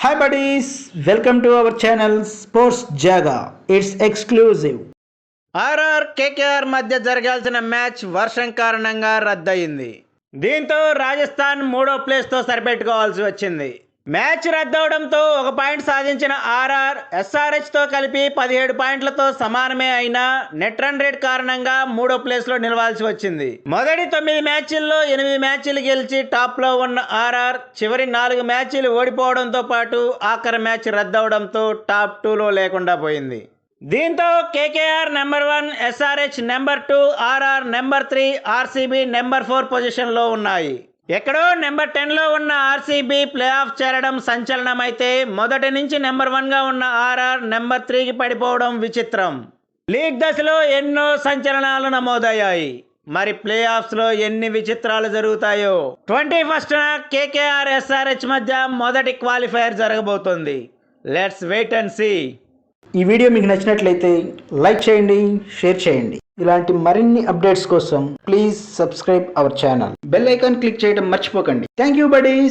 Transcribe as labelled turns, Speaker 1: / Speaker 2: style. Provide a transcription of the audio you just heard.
Speaker 1: Hi buddies, welcome to our channel Sports Jaga. It's exclusive.
Speaker 2: RR KKR మధ్య జరగాల్సిన match వర్షం కారణంగా రద్దయింది. దీంతో రాజస్థాన్ మూడో ప్లేస్తో సరిపెట్టుకోవాల్సి వచ్చింది. మ్యాచ్ రద్దవడంతో ఒక పాయింట్ సాధించిన ఆర్ఆర్ ఎస్ఆర్హెచ్తో కలిపి 17 పాయింట్లతో సమానమే అయినా నెట్ రన్ రేట్ కారణంగా మూడో ప్లేస్లో నిలవాల్సి వచ్చింది. మొదటి 9 మ్యాచ్ల్లో 8 మ్యాచ్లు గెలిచి టాప్లో ఉన్న ఆర్ఆర్ చివరి 4 మ్యాచ్లు ఓడిపోవడంతో పాటు ఆఖరి మ్యాచ్ రద్దవడంతో టాప్ 2లో లేకుండా పోయింది. దీంతో KKR number 1, SRH number 2, RR number 3, RCB number 4 పొజిషన్లో ఉన్నాయి. ఎక్కడో నెంబర్ 10లో ఉన్న ఆర్సీబీ ప్లే ఆఫ్ చేరడం సంచలనమైతే మొదటి నుంచి నెంబర్ 1గా ఉన్న ఆర్ఆర్ నెంబర్ 3కి పడిపోవడం విచిత్రం. లీగ్ దశలో ఎన్నో సంచలనాలు నమోదయ్యాయి. మరి ప్లే ఆఫ్స్లో ఎన్ని విచిత్రాలు జరుగుతాయో. 21న కేకేఆర్ ఎస్ఆర్హెచ్ మధ్య మొదటి క్వాలిఫైయర్ జరగబోతోంది. Let's wait and see.
Speaker 1: ఈ వీడియో మీకు నచ్చినట్లయితే లైక్ చేయండి, షేర్ చేయండి. ఇలాంటి మరిన్ని అప్డేట్స్ కోసం please subscribe our channel. Bell icon click చేయడం మర్చిపోకండి. Thank you buddies.